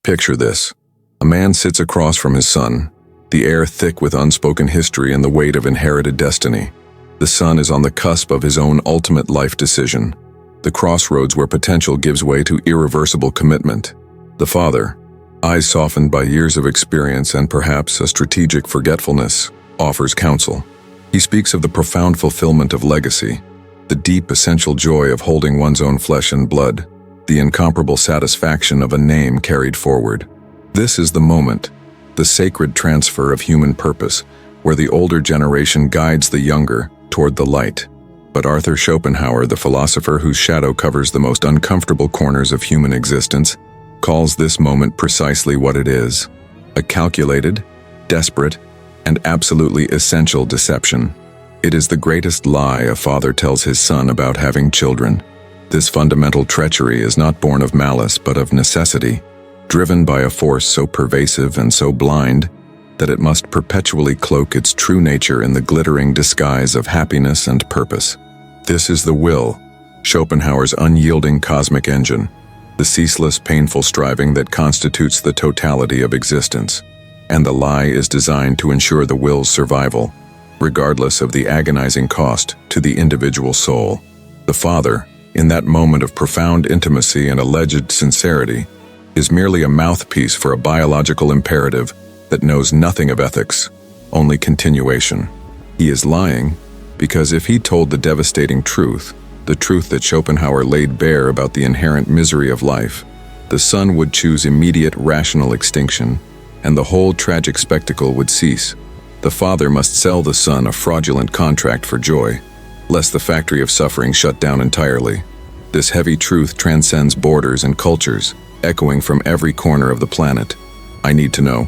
Picture this. A man sits across from his son, the air thick with unspoken history and the weight of inherited destiny. The son is on the cusp of his own ultimate life decision, the crossroads where potential gives way to irreversible commitment. The father, eyes softened by years of experience and perhaps a strategic forgetfulness, offers counsel. He speaks of the profound fulfillment of legacy, the deep essential joy of holding one's own flesh and blood, the incomparable satisfaction of a name carried forward. This is the moment, the sacred transfer of human purpose, where the older generation guides the younger toward the light. But Arthur Schopenhauer, the philosopher whose shadow covers the most uncomfortable corners of human existence, calls this moment precisely what it is: a calculated, desperate, and absolutely essential deception. It is the greatest lie a father tells his son about having children. This fundamental treachery is not born of malice but of necessity, driven by a force so pervasive and so blind that it must perpetually cloak its true nature in the glittering disguise of happiness and purpose. This is the will, Schopenhauer's unyielding cosmic engine, the ceaseless, painful striving that constitutes the totality of existence. And the lie is designed to ensure the will's survival, regardless of the agonizing cost to the individual soul. The father, in that moment of profound intimacy and alleged sincerity, is merely a mouthpiece for a biological imperative that knows nothing of ethics, only continuation. He is lying because if he told the devastating truth, the truth that Schopenhauer laid bare about the inherent misery of life, the son would choose immediate rational extinction, and the whole tragic spectacle would cease. The father must sell the son a fraudulent contract for joy, lest the factory of suffering shut down entirely. This heavy truth transcends borders and cultures, echoing from every corner of the planet. I need to know,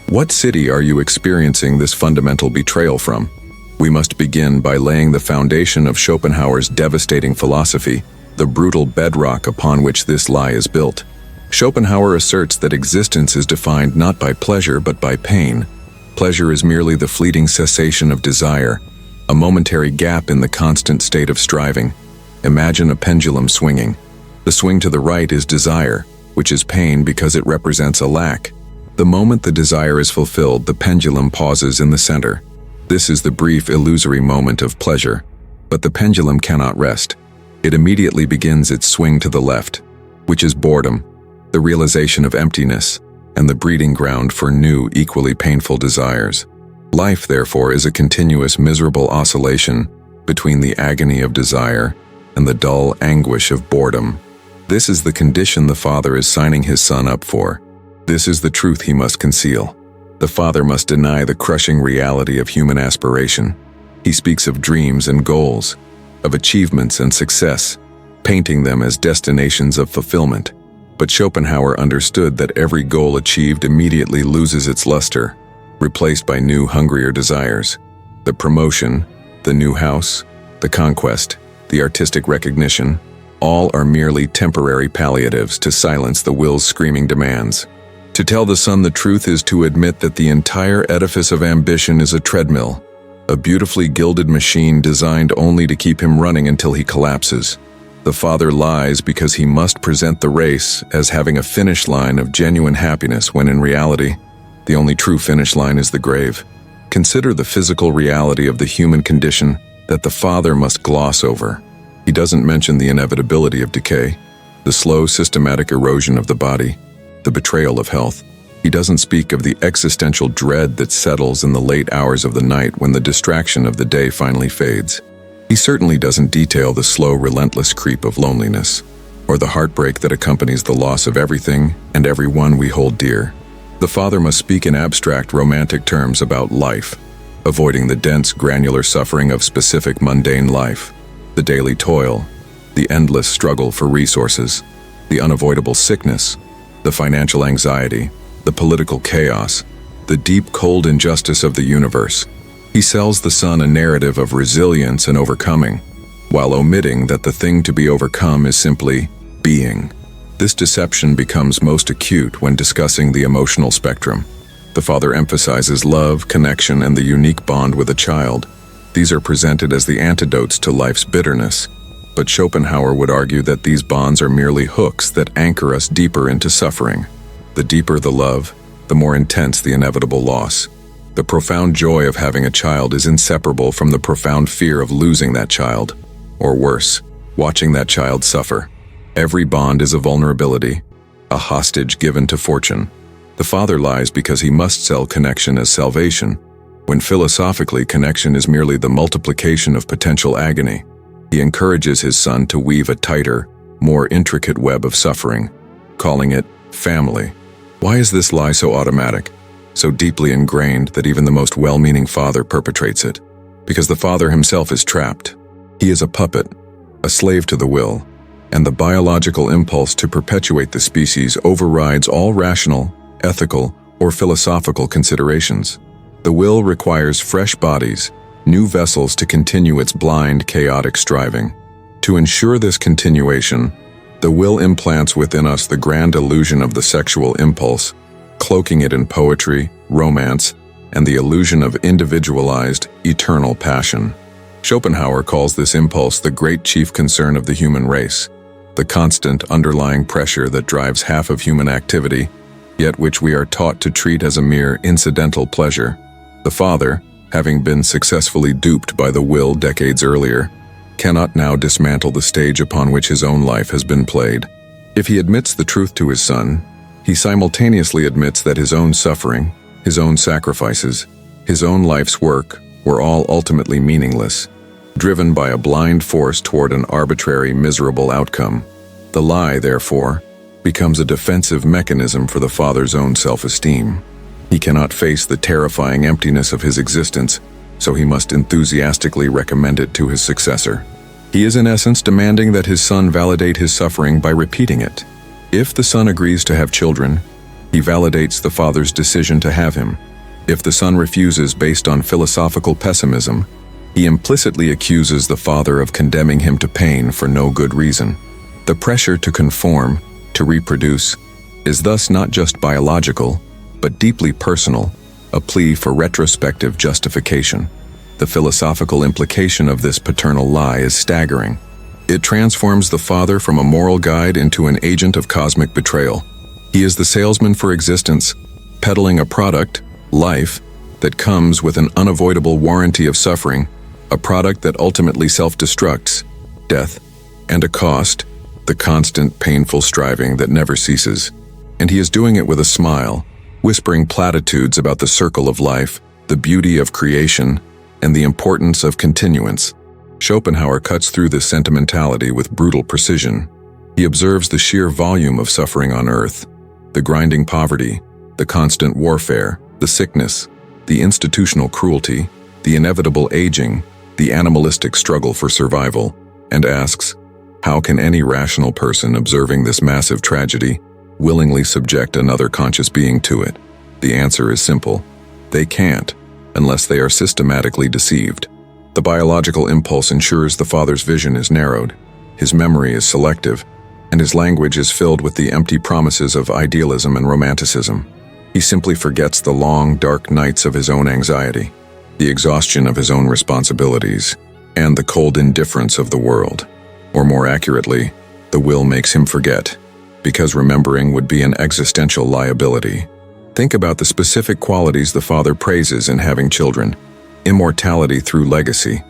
what city are you experiencing this fundamental betrayal from? We must begin by laying the foundation of Schopenhauer's devastating philosophy, the brutal bedrock upon which this lie is built. Schopenhauer asserts that existence is defined not by pleasure but by pain. Pleasure is merely the fleeting cessation of desire, a momentary gap in the constant state of striving. Imagine a pendulum swinging. The swing to the right is desire, which is pain because it represents a lack. The moment the desire is fulfilled, the pendulum pauses in the center. This is the brief, illusory moment of pleasure. But the pendulum cannot rest. It immediately begins its swing to the left, which is boredom, the realization of emptiness, and the breeding ground for new, equally painful desires. Life, therefore, is a continuous, miserable oscillation between the agony of desire and the dull anguish of boredom. This is the condition the father is signing his son up for. This is the truth he must conceal. The father must deny the crushing reality of human aspiration. He speaks of dreams and goals, of achievements and success, painting them as destinations of fulfillment. But Schopenhauer understood that every goal achieved immediately loses its luster, replaced by new, hungrier desires. The promotion, the new house, the conquest, the artistic recognition, all are merely temporary palliatives to silence the will's screaming demands. To tell the son the truth is to admit that the entire edifice of ambition is a treadmill, a beautifully gilded machine designed only to keep him running until he collapses. The father lies because he must present the race as having a finish line of genuine happiness when in reality, the only true finish line is the grave. Consider the physical reality of the human condition that the father must gloss over. He doesn't mention the inevitability of decay, the slow, systematic erosion of the body, the betrayal of health. He doesn't speak of the existential dread that settles in the late hours of the night when the distraction of the day finally fades. He certainly doesn't detail the slow, relentless creep of loneliness, or the heartbreak that accompanies the loss of everything and everyone we hold dear. The father must speak in abstract, romantic terms about life, avoiding the dense, granular suffering of specific, mundane life, the daily toil, the endless struggle for resources, the unavoidable sickness, the financial anxiety, the political chaos, the deep, cold injustice of the universe. He sells the son a narrative of resilience and overcoming, while omitting that the thing to be overcome is simply being. This deception becomes most acute when discussing the emotional spectrum. The father emphasizes love, connection, and the unique bond with a child. These are presented as the antidotes to life's bitterness, but Schopenhauer would argue that these bonds are merely hooks that anchor us deeper into suffering. The deeper the love, the more intense the inevitable loss. The profound joy of having a child is inseparable from the profound fear of losing that child, or worse, watching that child suffer. Every bond is a vulnerability, a hostage given to fortune. The father lies because he must sell connection as salvation, when philosophically connection is merely the multiplication of potential agony. He encourages his son to weave a tighter, more intricate web of suffering, calling it family. Why is this lie so automatic, so deeply ingrained that even the most well-meaning father perpetrates it? Because the father himself is trapped. He is a puppet, a slave to the will, and the biological impulse to perpetuate the species overrides all rational, ethical, or philosophical considerations. The will requires fresh bodies, new vessels to continue its blind, chaotic striving. To ensure this continuation, the will implants within us the grand illusion of the sexual impulse, cloaking it in poetry, romance, and the illusion of individualized, eternal passion. Schopenhauer calls this impulse the great chief concern of the human race, the constant underlying pressure that drives half of human activity, yet which we are taught to treat as a mere incidental pleasure. The father, having been successfully duped by the will decades earlier, cannot now dismantle the stage upon which his own life has been played. If he admits the truth to his son, he simultaneously admits that his own suffering, his own sacrifices, his own life's work were all ultimately meaningless, driven by a blind force toward an arbitrary, miserable outcome. The lie, therefore, becomes a defensive mechanism for the father's own self-esteem. He cannot face the terrifying emptiness of his existence, so he must enthusiastically recommend it to his successor. He is in essence demanding that his son validate his suffering by repeating it. If the son agrees to have children, he validates the father's decision to have him. If the son refuses based on philosophical pessimism, he implicitly accuses the father of condemning him to pain for no good reason. The pressure to conform, to reproduce, is thus not just biological, but deeply personal, a plea for retrospective justification. The philosophical implication of this paternal lie is staggering. It transforms the father from a moral guide into an agent of cosmic betrayal. He is the salesman for existence, peddling a product, life, that comes with an unavoidable warranty of suffering, a product that ultimately self-destructs, death, and a cost, the constant, painful striving that never ceases. And he is doing it with a smile, whispering platitudes about the circle of life, the beauty of creation, and the importance of continuance. Schopenhauer cuts through this sentimentality with brutal precision. He observes the sheer volume of suffering on earth, the grinding poverty, the constant warfare, the sickness, the institutional cruelty, the inevitable aging, the animalistic struggle for survival, and asks, how can any rational person observing this massive tragedy willingly subject another conscious being to it? The answer is simple. They can't, unless they are systematically deceived. The biological impulse ensures the father's vision is narrowed, his memory is selective, and his language is filled with the empty promises of idealism and romanticism. He simply forgets the long, dark nights of his own anxiety, the exhaustion of his own responsibilities, and the cold indifference of the world. Or more accurately, the will makes him forget, because remembering would be an existential liability. Think about the specific qualities the father praises in having children. Immortality through legacy.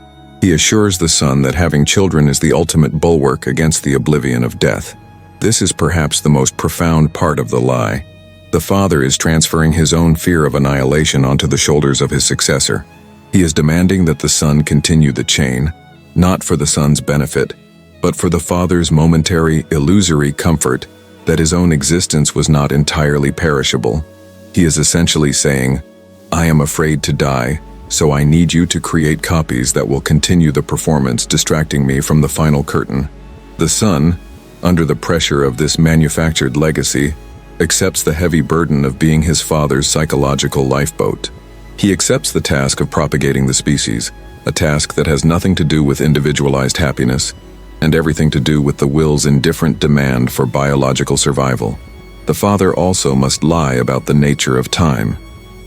He assures the son that having children is the ultimate bulwark against the oblivion of death. This is perhaps the most profound part of the lie. The father is transferring his own fear of annihilation onto the shoulders of his successor. He is demanding that the son continue the chain, not for the son's benefit, but for the father's momentary, illusory comfort that his own existence was not entirely perishable. He is essentially saying, I am afraid to die, so I need you to create copies that will continue the performance, distracting me from the final curtain. The son, under the pressure of this manufactured legacy, accepts the heavy burden of being his father's psychological lifeboat. He accepts the task of propagating the species, a task that has nothing to do with individualized happiness, and everything to do with the will's indifferent demand for biological survival. The father also must lie about the nature of time.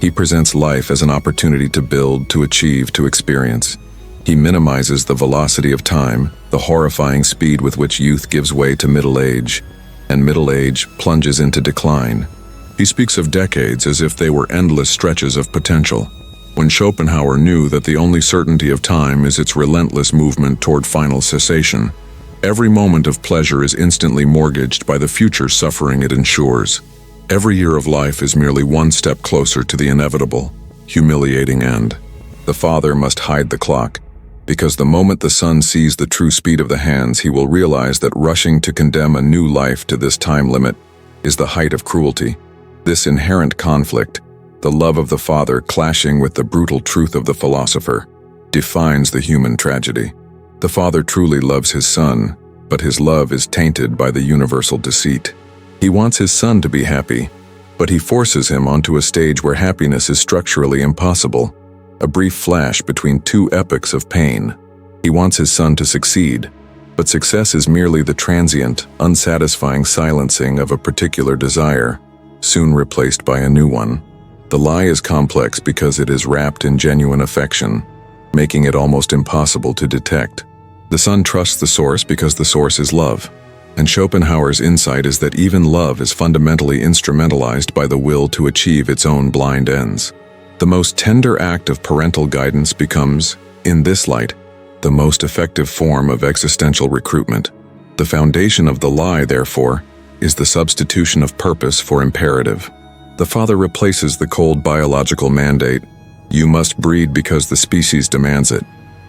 He presents life as an opportunity to build, to achieve, to experience. He minimizes the velocity of time, the horrifying speed with which youth gives way to middle age, and middle age plunges into decline. He speaks of decades as if they were endless stretches of potential, when Schopenhauer knew that the only certainty of time is its relentless movement toward final cessation. Every moment of pleasure is instantly mortgaged by the future suffering it ensures. Every year of life is merely one step closer to the inevitable, humiliating end. The father must hide the clock, because the moment the son sees the true speed of the hands, he will realize that rushing to condemn a new life to this time limit is the height of cruelty. This inherent conflict, the love of the father clashing with the brutal truth of the philosopher, defines the human tragedy. The father truly loves his son, but his love is tainted by the universal deceit. He wants his son to be happy, but he forces him onto a stage where happiness is structurally impossible, a brief flash between two epochs of pain. He wants his son to succeed, but success is merely the transient, unsatisfying silencing of a particular desire, soon replaced by a new one. The lie is complex because it is wrapped in genuine affection, making it almost impossible to detect. The son trusts the source because the source is love, and Schopenhauer's insight is that even love is fundamentally instrumentalized by the will to achieve its own blind ends. The most tender act of parental guidance becomes, in this light, the most effective form of existential recruitment. The foundation of the lie, therefore, is the substitution of purpose for imperative. The father replaces the cold biological mandate, "You must breed because the species demands it,"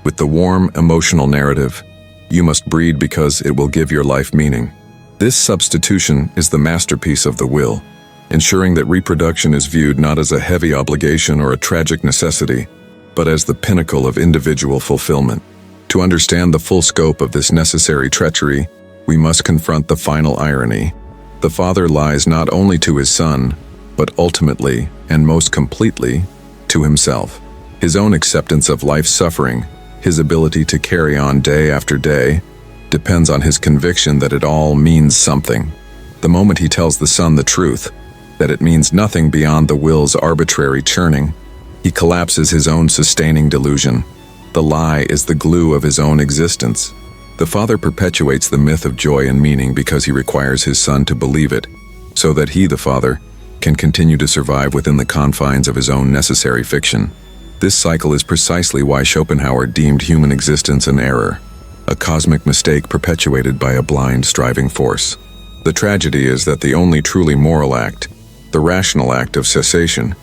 with the warm emotional narrative, "You must breed because it will give your life meaning." This substitution is the masterpiece of the will, ensuring that reproduction is viewed not as a heavy obligation or a tragic necessity, but as the pinnacle of individual fulfillment. To understand the full scope of this necessary treachery, we must confront the final irony. The father lies not only to his son, but ultimately, and most completely, to himself. His own acceptance of life's suffering, his ability to carry on day after day, depends on his conviction that it all means something. The moment he tells the son the truth, that it means nothing beyond the will's arbitrary churning, he collapses his own sustaining delusion. The lie is the glue of his own existence. The father perpetuates the myth of joy and meaning because he requires his son to believe it, so that he, the father, can continue to survive within the confines of his own necessary fiction. This cycle is precisely why Schopenhauer deemed human existence an error, a cosmic mistake perpetuated by a blind, striving force. The tragedy is that the only truly moral act, the rational act of cessation,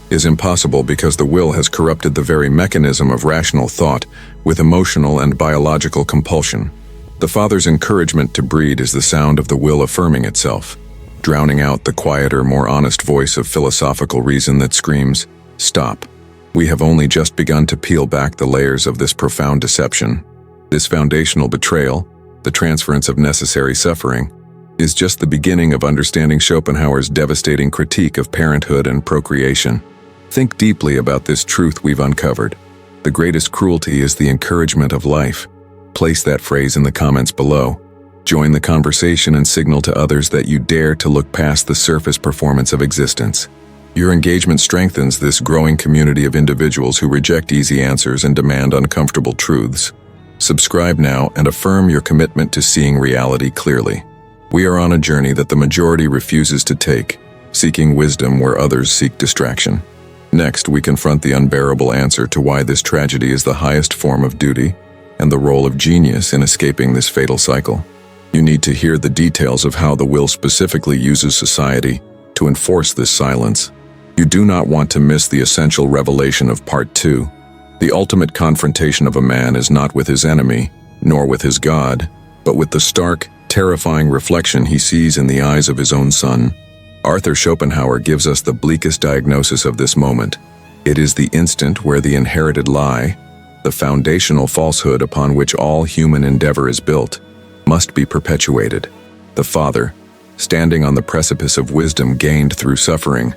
is impossible because the will has corrupted the very mechanism of rational thought with emotional and biological compulsion. The father's encouragement to breed is the sound of the will affirming itself, drowning out the quieter, more honest voice of philosophical reason that screams, "Stop. We have only just begun to peel back the layers of this profound deception. This foundational betrayal, the transference of necessary suffering, is just the beginning of understanding Schopenhauer's devastating critique of parenthood and procreation." Think deeply about this truth we've uncovered. The greatest cruelty is the encouragement of life. Place that phrase in the comments below. Join the conversation and signal to others that you dare to look past the surface performance of existence. Your engagement strengthens this growing community of individuals who reject easy answers and demand uncomfortable truths. Subscribe now and affirm your commitment to seeing reality clearly. We are on a journey that the majority refuses to take, seeking wisdom where others seek distraction. Next, we confront the unbearable answer to why this tragedy is the highest form of duty and the role of genius in escaping this fatal cycle. You need to hear the details of how the will specifically uses society to enforce this silence. You do not want to miss the essential revelation of Part 2. The ultimate confrontation of a man is not with his enemy, nor with his God, but with the stark, terrifying reflection he sees in the eyes of his own son. Arthur Schopenhauer gives us the bleakest diagnosis of this moment. It is the instant where the inherited lie, the foundational falsehood upon which all human endeavor is built, must be perpetuated. The father, standing on the precipice of wisdom gained through suffering,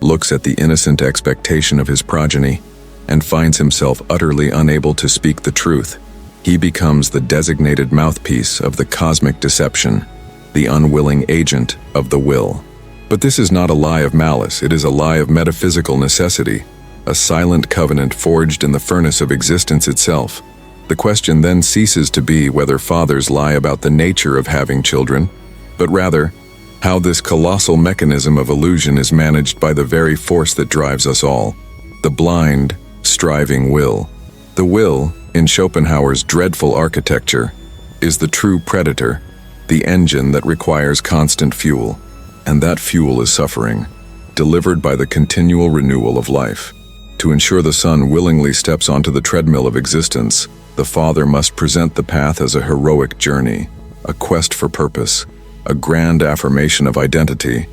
looks at the innocent expectation of his progeny and finds himself utterly unable to speak the truth. He becomes the designated mouthpiece of the cosmic deception, the unwilling agent of the will. But this is not a lie of malice, it is a lie of metaphysical necessity, a silent covenant forged in the furnace of existence itself. The question then ceases to be whether fathers lie about the nature of having children, but rather, how this colossal mechanism of illusion is managed by the very force that drives us all, the blind, striving will. The will, in Schopenhauer's dreadful architecture, is the true predator, the engine that requires constant fuel, and that fuel is suffering, delivered by the continual renewal of life. To ensure the son willingly steps onto the treadmill of existence, the father must present the path as a heroic journey, a quest for purpose, a grand affirmation of identity,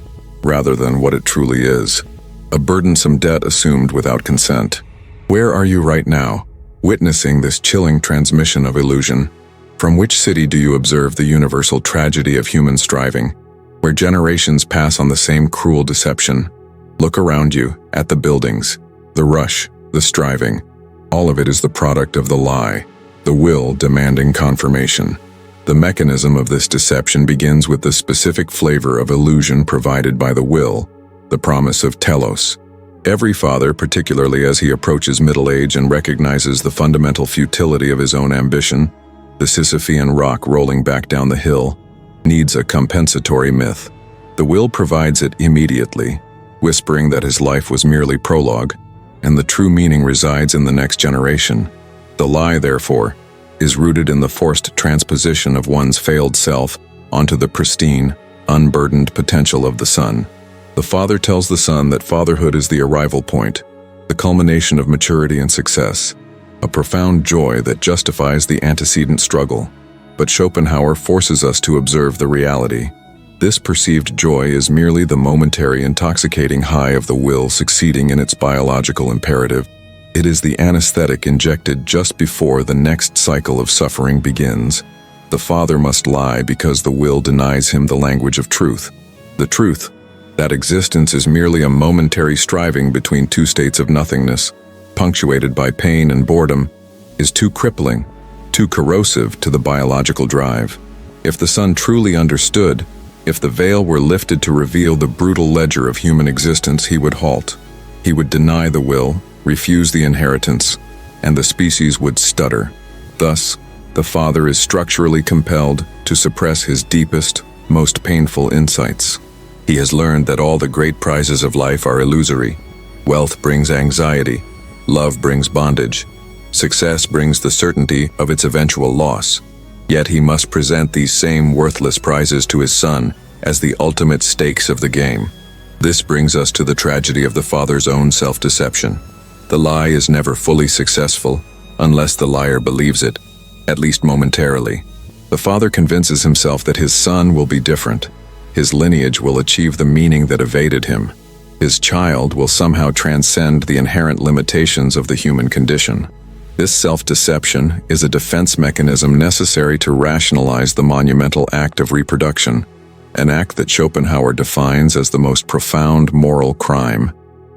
rather than what it truly is, a burdensome debt assumed without consent. Where are you right now, witnessing this chilling transmission of illusion? From which city do you observe the universal tragedy of human striving, where generations pass on the same cruel deception? Look around you, at the buildings, the rush, the striving. All of it is the product of the lie, the will demanding confirmation. The mechanism of this deception begins with the specific flavor of illusion provided by the will, the promise of telos. Every father, particularly as he approaches middle age and recognizes the fundamental futility of his own ambition, the Sisyphean rock rolling back down the hill, needs a compensatory myth. The will provides it immediately, whispering that his life was merely prologue, and the true meaning resides in the next generation. The lie, therefore, is rooted in the forced transposition of one's failed self onto the pristine, unburdened potential of the son. The father tells the son that fatherhood is the arrival point, the culmination of maturity and success, a profound joy that justifies the antecedent struggle. But Schopenhauer forces us to observe the reality. This perceived joy is merely the momentary intoxicating high of the will succeeding in its biological imperative. It is the anesthetic injected just before the next cycle of suffering begins. The father must lie because the will denies him the language of truth. The truth, that existence is merely a momentary striving between two states of nothingness, punctuated by pain and boredom, is too crippling, too corrosive to the biological drive. If the son truly understood, if the veil were lifted to reveal the brutal ledger of human existence, he would halt. He would deny the will, refuse the inheritance, and the species would stutter. Thus, the father is structurally compelled to suppress his deepest, most painful insights. He has learned that all the great prizes of life are illusory. Wealth brings anxiety, love brings bondage, success brings the certainty of its eventual loss. Yet he must present these same worthless prizes to his son as the ultimate stakes of the game. This brings us to the tragedy of the father's own self-deception. The lie is never fully successful unless the liar believes it, at least momentarily. The father convinces himself that his son will be different. His lineage will achieve the meaning that evaded him. His child will somehow transcend the inherent limitations of the human condition. This self-deception is a defense mechanism necessary to rationalize the monumental act of reproduction, an act that Schopenhauer defines as the most profound moral crime,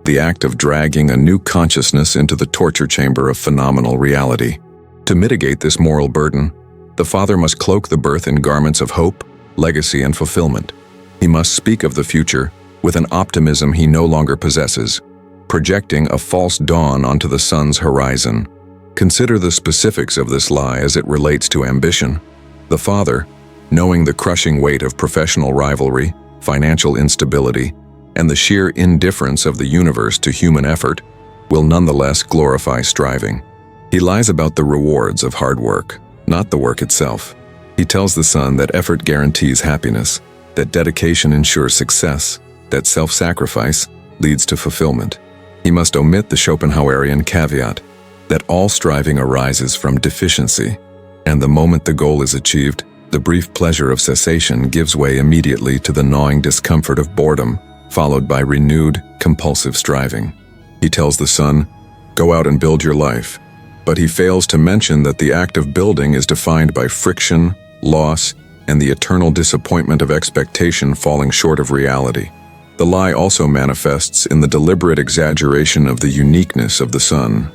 the act of dragging a new consciousness into the torture chamber of phenomenal reality. To mitigate this moral burden, the father must cloak the birth in garments of hope, legacy, and fulfillment. He must speak of the future with an optimism he no longer possesses, projecting a false dawn onto the son's horizon. Consider the specifics of this lie as it relates to ambition. The father, knowing the crushing weight of professional rivalry, financial instability, and the sheer indifference of the universe to human effort, will nonetheless glorify striving. He lies about the rewards of hard work, not the work itself. He tells the son that effort guarantees happiness, that dedication ensures success, that self-sacrifice leads to fulfillment. He must omit the Schopenhauerian caveat that all striving arises from deficiency, and the moment the goal is achieved, the brief pleasure of cessation gives way immediately to the gnawing discomfort of boredom, followed by renewed, compulsive striving. He tells the son, "Go out and build your life," but he fails to mention that the act of building is defined by friction, loss, and the eternal disappointment of expectation falling short of reality. The lie also manifests in the deliberate exaggeration of the uniqueness of the son.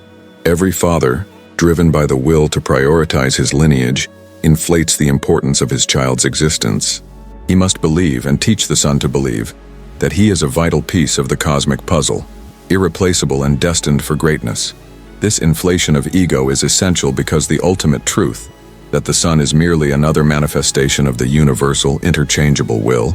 Every father, driven by the will to prioritize his lineage, inflates the importance of his child's existence. He must believe and teach the son to believe that he is a vital piece of the cosmic puzzle, irreplaceable and destined for greatness. This inflation of ego is essential because the ultimate truth, that the son is merely another manifestation of the universal, interchangeable will,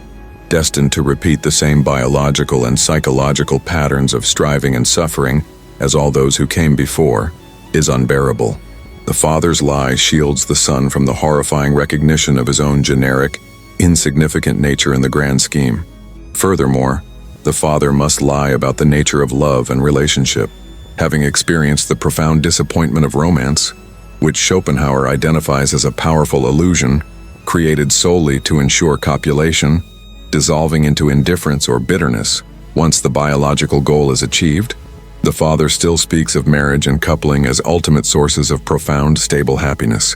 destined to repeat the same biological and psychological patterns of striving and suffering as all those who came before, is unbearable. The father's lie shields the son from the horrifying recognition of his own generic, insignificant nature in the grand scheme. Furthermore, the father must lie about the nature of love and relationship, having experienced the profound disappointment of romance, which Schopenhauer identifies as a powerful illusion created solely to ensure copulation, dissolving into indifference or bitterness. Once the biological goal is achieved, the father still speaks of marriage and coupling as ultimate sources of profound, stable happiness.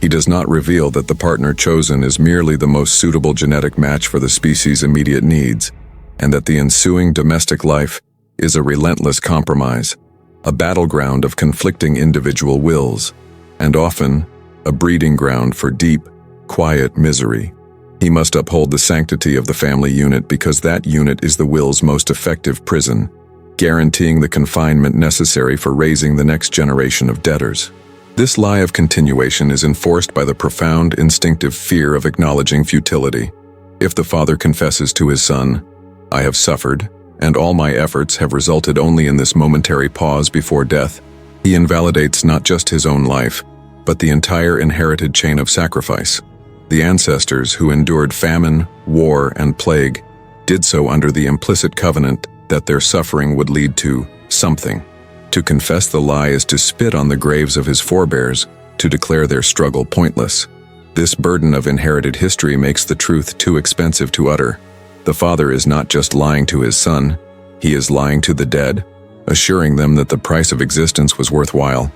He does not reveal that the partner chosen is merely the most suitable genetic match for the species' immediate needs, and that the ensuing domestic life is a relentless compromise, a battleground of conflicting individual wills, and often a breeding ground for deep, quiet misery. He must uphold the sanctity of the family unit because that unit is the will's most effective prison, guaranteeing the confinement necessary for raising the next generation of debtors. This lie of continuation is enforced by the profound instinctive fear of acknowledging futility. If the father confesses to his son, "I have suffered, and all my efforts have resulted only in this momentary pause before death," he invalidates not just his own life, but the entire inherited chain of sacrifice. The ancestors who endured famine, war, and plague did so under the implicit covenant that their suffering would lead to something. To confess the lie is to spit on the graves of his forebears, to declare their struggle pointless. This burden of inherited history makes the truth too expensive to utter. The father is not just lying to his son, he is lying to the dead, assuring them that the price of existence was worthwhile.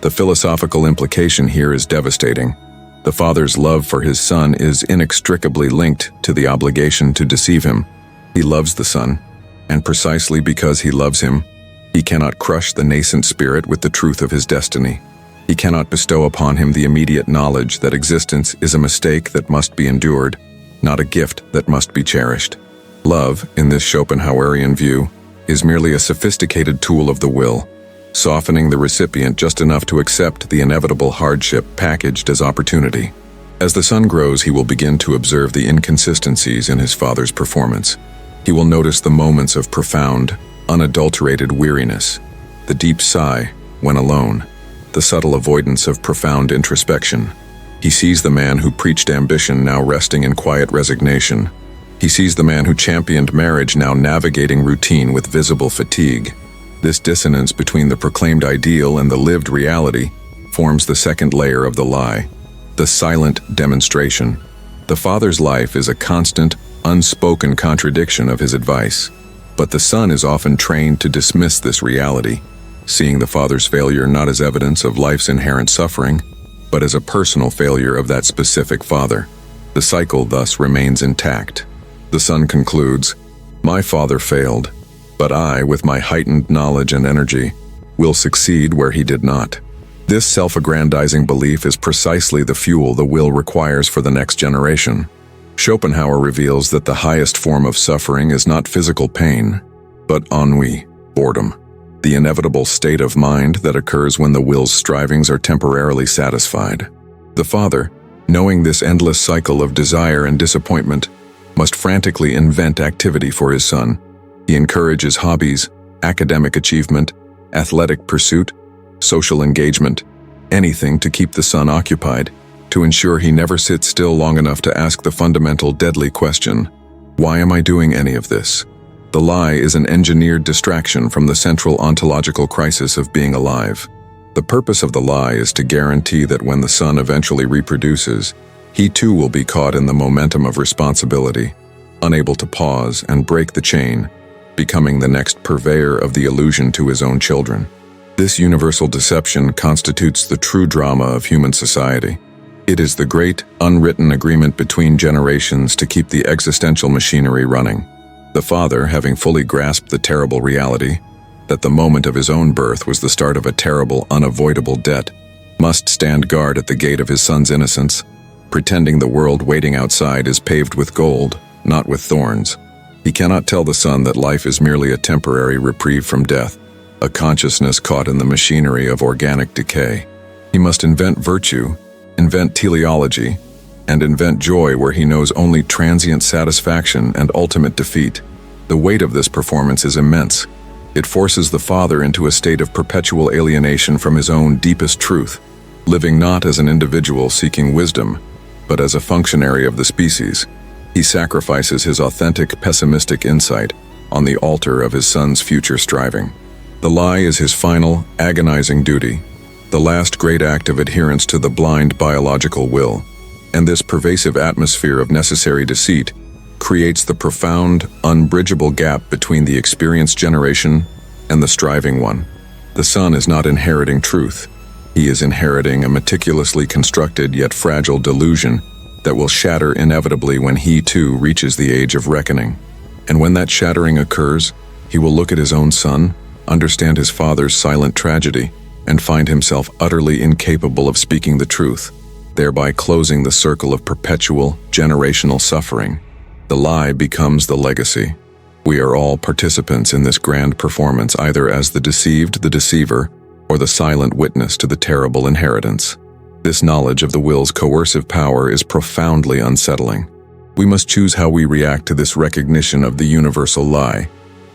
The philosophical implication here is devastating. The father's love for his son is inextricably linked to the obligation to deceive him. He loves the son, and precisely because he loves him, he cannot crush the nascent spirit with the truth of his destiny. He cannot bestow upon him the immediate knowledge that existence is a mistake that must be endured, not a gift that must be cherished. Love, in this Schopenhauerian view, is merely a sophisticated tool of the will, softening the recipient just enough to accept the inevitable hardship packaged as opportunity. As the son grows, he will begin to observe the inconsistencies in his father's performance. He will notice the moments of profound, unadulterated weariness, the deep sigh when alone, the subtle avoidance of profound introspection. He sees the man who preached ambition now resting in quiet resignation. He sees the man who championed marriage now navigating routine with visible fatigue. This dissonance between the proclaimed ideal and the lived reality forms the second layer of the lie, the silent demonstration. The father's life is a constant, unspoken contradiction of his advice. But the son is often trained to dismiss this reality, seeing the father's failure not as evidence of life's inherent suffering, but as a personal failure of that specific father. The cycle thus remains intact. The son concludes, "My father failed, but I, with my heightened knowledge and energy, will succeed where he did not." This self-aggrandizing belief is precisely the fuel the will requires for the next generation. Schopenhauer reveals that the highest form of suffering is not physical pain, but ennui, boredom, the inevitable state of mind that occurs when the will's strivings are temporarily satisfied. The father, knowing this endless cycle of desire and disappointment, must frantically invent activity for his son. He encourages hobbies, academic achievement, athletic pursuit, social engagement, anything to keep the son occupied, to ensure he never sits still long enough to ask the fundamental deadly question, "Why am I doing any of this?" The lie is an engineered distraction from the central ontological crisis of being alive. The purpose of the lie is to guarantee that when the son eventually reproduces, he too will be caught in the momentum of responsibility, unable to pause and break the chain, becoming the next purveyor of the illusion to his own children. This universal deception constitutes the true drama of human society. It is the great, unwritten agreement between generations to keep the existential machinery running. The father, having fully grasped the terrible reality, that the moment of his own birth was the start of a terrible, unavoidable debt, must stand guard at the gate of his son's innocence, pretending the world waiting outside is paved with gold, not with thorns. He cannot tell the son that life is merely a temporary reprieve from death, a consciousness caught in the machinery of organic decay. He must invent virtue, invent teleology, and invent joy where he knows only transient satisfaction and ultimate defeat. The weight of this performance is immense. It forces the father into a state of perpetual alienation from his own deepest truth, living not as an individual seeking wisdom, but as a functionary of the species. He sacrifices his authentic, pessimistic insight on the altar of his son's future striving. The lie is his final, agonizing duty, the last great act of adherence to the blind biological will. And this pervasive atmosphere of necessary deceit creates the profound, unbridgeable gap between the experienced generation and the striving one. The son is not inheriting truth. He is inheriting a meticulously constructed yet fragile delusion that will shatter inevitably when he too reaches the age of reckoning. And when that shattering occurs, he will look at his own son, understand his father's silent tragedy, and find himself utterly incapable of speaking the truth, thereby closing the circle of perpetual, generational suffering. The lie becomes the legacy. We are all participants in this grand performance, either as the deceived, the deceiver, or the silent witness to the terrible inheritance. This knowledge of the will's coercive power is profoundly unsettling. We must choose how we react to this recognition of the universal lie.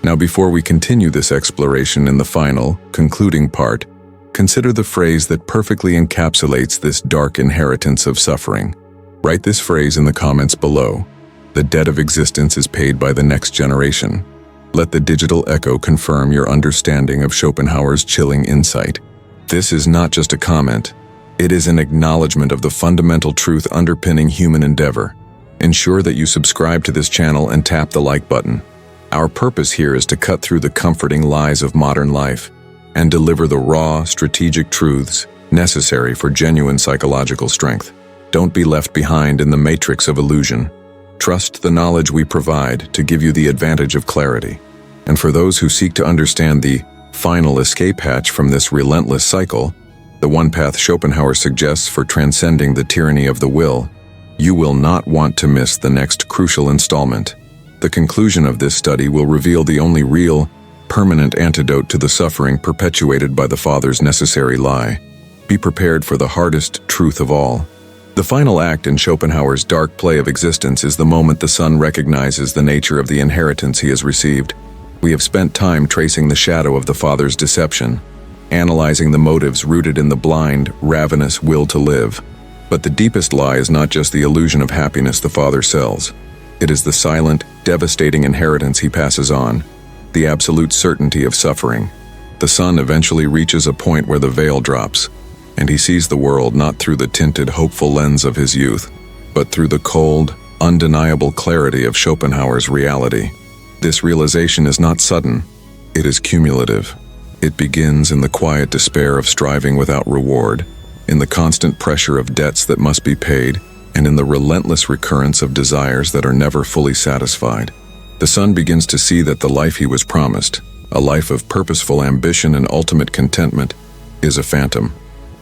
Now, before we continue this exploration in the final, concluding part, consider the phrase that perfectly encapsulates this dark inheritance of suffering. Write this phrase in the comments below. The debt of existence is paid by the next generation. Let the digital echo confirm your understanding of Schopenhauer's chilling insight. This is not just a comment. It is an acknowledgement of the fundamental truth underpinning human endeavor. Ensure that you subscribe to this channel and tap the like button. Our purpose here is to cut through the comforting lies of modern life and deliver the raw, strategic truths necessary for genuine psychological strength. Don't be left behind in the matrix of illusion. Trust the knowledge we provide to give you the advantage of clarity. And for those who seek to understand the final escape hatch from this relentless cycle, the one path Schopenhauer suggests for transcending the tyranny of the will, you will not want to miss the next crucial installment. The conclusion of this study will reveal the only real, permanent antidote to the suffering perpetuated by the father's necessary lie. Be prepared for the hardest truth of all. The final act in Schopenhauer's dark play of existence is the moment the son recognizes the nature of the inheritance he has received. We have spent time tracing the shadow of the father's deception, analyzing the motives rooted in the blind, ravenous will to live. But the deepest lie is not just the illusion of happiness the father sells. It is the silent, devastating inheritance he passes on, the absolute certainty of suffering. The son eventually reaches a point where the veil drops, and he sees the world not through the tinted, hopeful lens of his youth, but through the cold, undeniable clarity of Schopenhauer's reality. This realization is not sudden, it is cumulative. It begins in the quiet despair of striving without reward, in the constant pressure of debts that must be paid, and in the relentless recurrence of desires that are never fully satisfied. The son begins to see that the life he was promised, a life of purposeful ambition and ultimate contentment, is a phantom.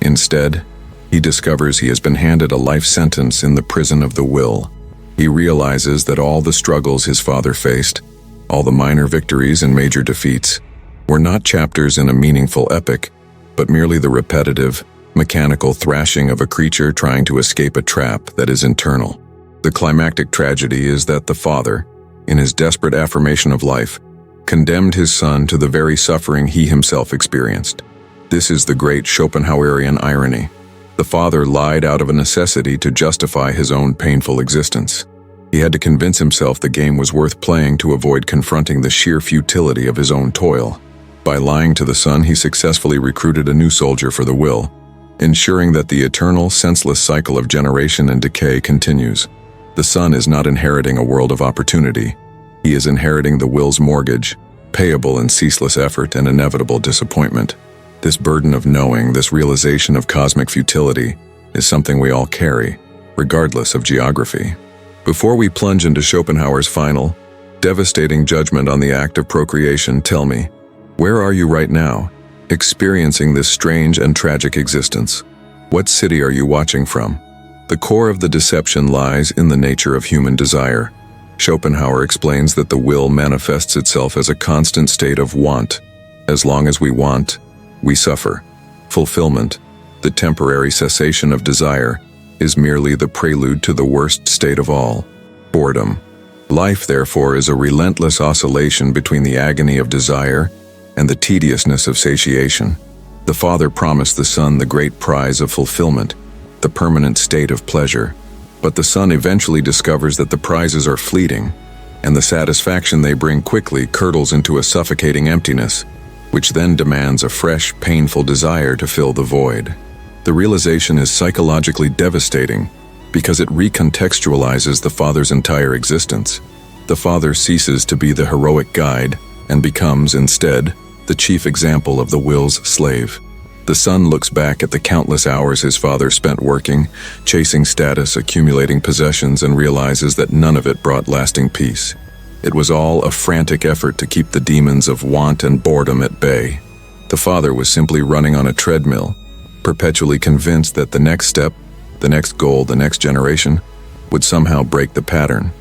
Instead, he discovers he has been handed a life sentence in the prison of the will. He realizes that all the struggles his father faced, all the minor victories and major defeats, were not chapters in a meaningful epic, but merely the repetitive, mechanical thrashing of a creature trying to escape a trap that is internal. The climactic tragedy is that the father, in his desperate affirmation of life, condemned his son to the very suffering he himself experienced. This is the great Schopenhauerian irony. The father lied out of a necessity to justify his own painful existence. He had to convince himself the game was worth playing to avoid confronting the sheer futility of his own toil. By lying to the son, he successfully recruited a new soldier for the will, ensuring that the eternal, senseless cycle of generation and decay continues. The son is not inheriting a world of opportunity. He is inheriting the will's mortgage, payable in ceaseless effort and inevitable disappointment. This burden of knowing, this realization of cosmic futility, is something we all carry, regardless of geography. Before we plunge into Schopenhauer's final, devastating judgment on the act of procreation, tell me, where are you right now, experiencing this strange and tragic existence? What city are you watching from? The core of the deception lies in the nature of human desire. Schopenhauer explains that the will manifests itself as a constant state of want. As long as we want, we suffer. Fulfillment, the temporary cessation of desire, is merely the prelude to the worst state of all, boredom. Life, therefore, is a relentless oscillation between the agony of desire and the tediousness of satiation. The Father promised the Son the great prize of fulfillment, the permanent state of pleasure. But the Son eventually discovers that the prizes are fleeting, and the satisfaction they bring quickly curdles into a suffocating emptiness, which then demands a fresh, painful desire to fill the void. The realization is psychologically devastating because it recontextualizes the Father's entire existence. The Father ceases to be the heroic guide and becomes, instead, the chief example of the will's slave. The Son looks back at the countless hours his father spent working, chasing status, accumulating possessions, and realizes that none of it brought lasting peace. It was all a frantic effort to keep the demons of want and boredom at bay. The Father was simply running on a treadmill, perpetually convinced that the next step, the next goal, the next generation, would somehow break the pattern,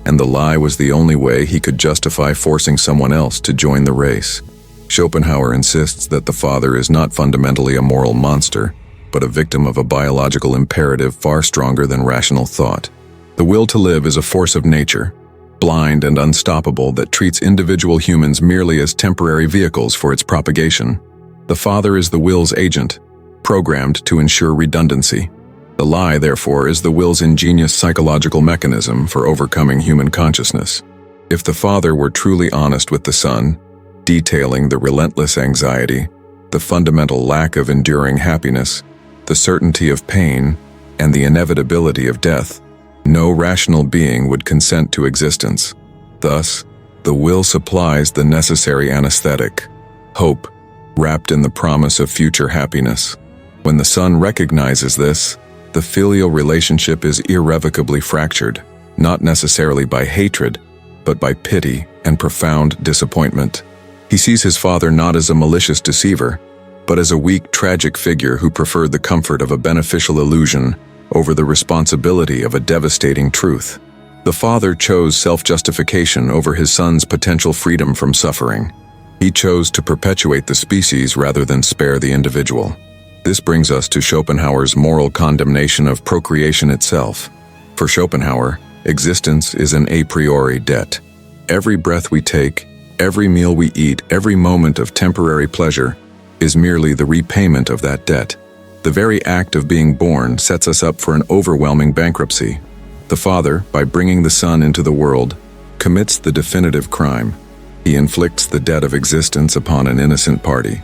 and the lie was the only way he could justify forcing someone else to join the race. Schopenhauer insists that the Father is not fundamentally a moral monster, but a victim of a biological imperative far stronger than rational thought. The will to live is a force of nature, blind and unstoppable, that treats individual humans merely as temporary vehicles for its propagation. The Father is the will's agent, programmed to ensure redundancy. The lie, therefore, is the will's ingenious psychological mechanism for overcoming human consciousness. If the Father were truly honest with the Son, detailing the relentless anxiety, the fundamental lack of enduring happiness, the certainty of pain, and the inevitability of death, no rational being would consent to existence. Thus, the will supplies the necessary anesthetic, hope, wrapped in the promise of future happiness. When the Son recognizes this, the filial relationship is irrevocably fractured, not necessarily by hatred, but by pity and profound disappointment. He sees his father not as a malicious deceiver, but as a weak, tragic figure who preferred the comfort of a beneficial illusion over the responsibility of a devastating truth. The Father chose self-justification over his Son's potential freedom from suffering. He chose to perpetuate the species rather than spare the individual. This brings us to Schopenhauer's moral condemnation of procreation itself. For Schopenhauer, existence is an a priori debt. Every breath we take, every meal we eat, every moment of temporary pleasure is merely the repayment of that debt. The very act of being born sets us up for an overwhelming bankruptcy. The Father, by bringing the Son into the world, commits the definitive crime. He inflicts the debt of existence upon an innocent party.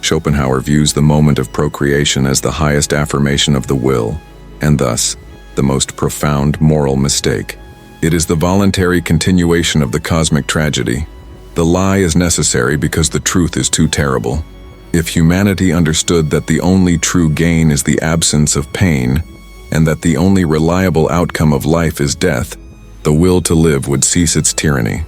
Schopenhauer views the moment of procreation as the highest affirmation of the will, and thus, the most profound moral mistake. It is the voluntary continuation of the cosmic tragedy. The lie is necessary because the truth is too terrible. If humanity understood that the only true gain is the absence of pain, and that the only reliable outcome of life is death, the will to live would cease its tyranny.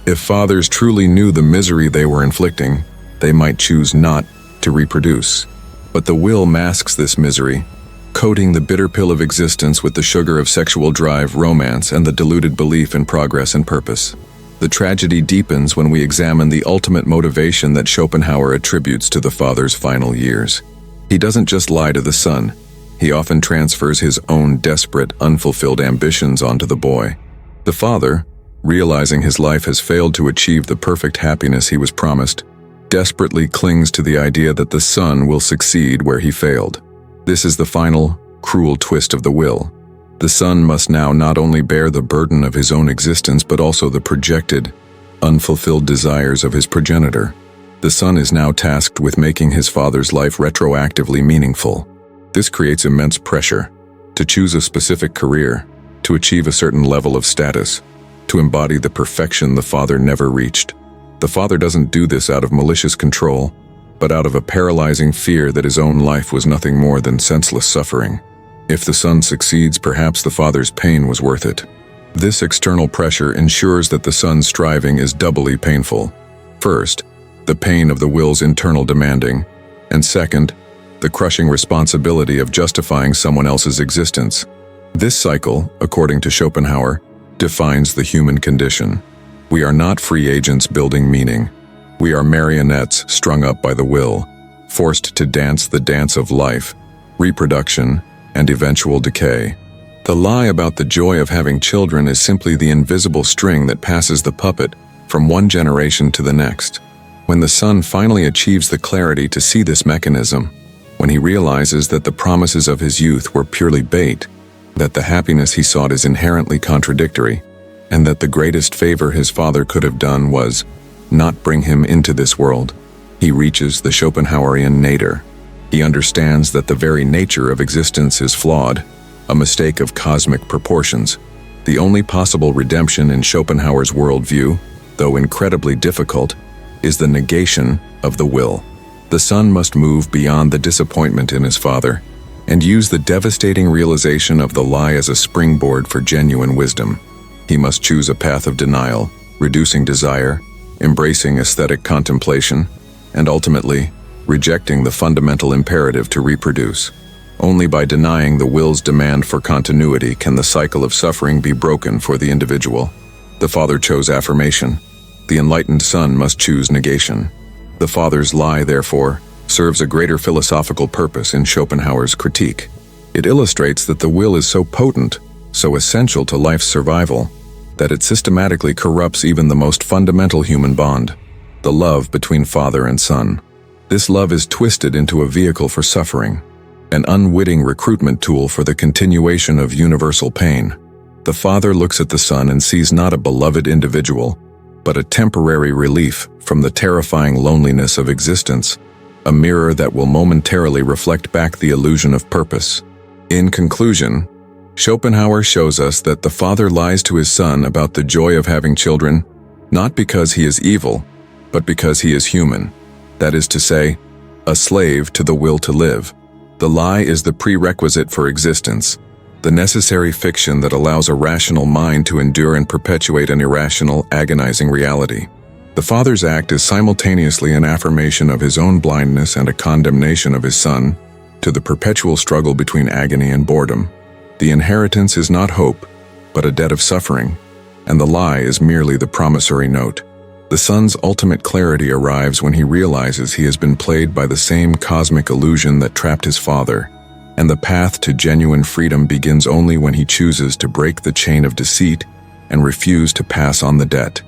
If fathers truly knew the misery they were inflicting, they might choose not to reproduce. But the will masks this misery, coating the bitter pill of existence with the sugar of sexual drive, romance, and the deluded belief in progress and purpose. The tragedy deepens when we examine the ultimate motivation that Schopenhauer attributes to the Father's final years. He doesn't just lie to the Son. He often transfers his own desperate, unfulfilled ambitions onto the boy. The Father, realizing his life has failed to achieve the perfect happiness he was promised, desperately clings to the idea that the Son will succeed where he failed. This is the final, cruel twist of the will. The Son must now not only bear the burden of his own existence, but also the projected, unfulfilled desires of his progenitor. The Son is now tasked with making his father's life retroactively meaningful. This creates immense pressure to choose a specific career, to achieve a certain level of status, to embody the perfection the father never reached. The Father doesn't do this out of malicious control, but out of a paralyzing fear that his own life was nothing more than senseless suffering. If the Son succeeds, perhaps the Father's pain was worth it. This external pressure ensures that the Son's striving is doubly painful. First, the pain of the will's internal demanding, and second, the crushing responsibility of justifying someone else's existence. This cycle, according to Schopenhauer, defines the human condition. We are not free agents building meaning. We are marionettes strung up by the will, forced to dance the dance of life, reproduction, and eventual decay. The lie about the joy of having children is simply the invisible string that passes the puppet from one generation to the next. When the son finally achieves the clarity to see this mechanism, when he realizes that the promises of his youth were purely bait, that the happiness he sought is inherently contradictory, and that the greatest favor his father could have done was not bring him into this world, he reaches the Schopenhauerian nadir. He understands that the very nature of existence is flawed, a mistake of cosmic proportions. The only possible redemption in Schopenhauer's worldview, though incredibly difficult, is the negation of the will. The son must move beyond the disappointment in his father and use the devastating realization of the lie as a springboard for genuine wisdom. He must choose a path of denial, reducing desire, embracing aesthetic contemplation, and ultimately, rejecting the fundamental imperative to reproduce. Only by denying the will's demand for continuity can the cycle of suffering be broken for the individual. The father chose affirmation. The enlightened son must choose negation. The father's lie, therefore, serves a greater philosophical purpose in Schopenhauer's critique. It illustrates that the will is so potent, so essential to life's survival, that it systematically corrupts even the most fundamental human bond, the love between father and son. This love is twisted into a vehicle for suffering, an unwitting recruitment tool for the continuation of universal pain. The father looks at the son and sees not a beloved individual, but a temporary relief from the terrifying loneliness of existence, a mirror that will momentarily reflect back the illusion of purpose. In conclusion, Schopenhauer shows us that the father lies to his son about the joy of having children, not because he is evil, but because he is human. That is to say, a slave to the will to live. The lie is the prerequisite for existence, the necessary fiction that allows a rational mind to endure and perpetuate an irrational, agonizing reality. The father's act is simultaneously an affirmation of his own blindness and a condemnation of his son to the perpetual struggle between agony and boredom. The inheritance is not hope, but a debt of suffering, and the lie is merely the promissory note. The son's ultimate clarity arrives when he realizes he has been played by the same cosmic illusion that trapped his father, and the path to genuine freedom begins only when he chooses to break the chain of deceit and refuse to pass on the debt.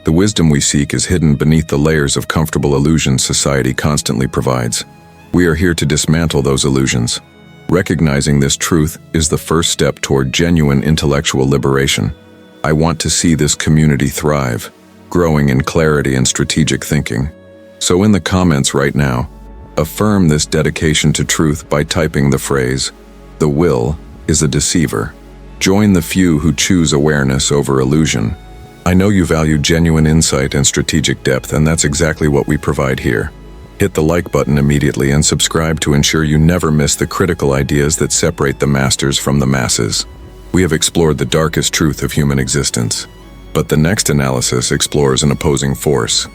The wisdom we seek is hidden beneath the layers of comfortable illusions society constantly provides. We are here to dismantle those illusions. Recognizing this truth is the first step toward genuine intellectual liberation. I want to see this community thrive, growing in clarity and strategic thinking. So in the comments right now, affirm this dedication to truth by typing the phrase, "The will is a deceiver." Join the few who choose awareness over illusion. I know you value genuine insight and strategic depth, and that's exactly what we provide here. Hit the like button immediately and subscribe to ensure you never miss the critical ideas that separate the masters from the masses. We have explored the darkest truth of human existence, but the next analysis explores an opposing force,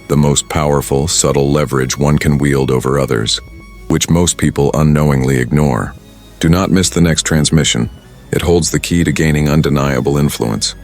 the most powerful, subtle leverage one can wield over others, which most people unknowingly ignore. Do not miss the next transmission. It holds the key to gaining undeniable influence.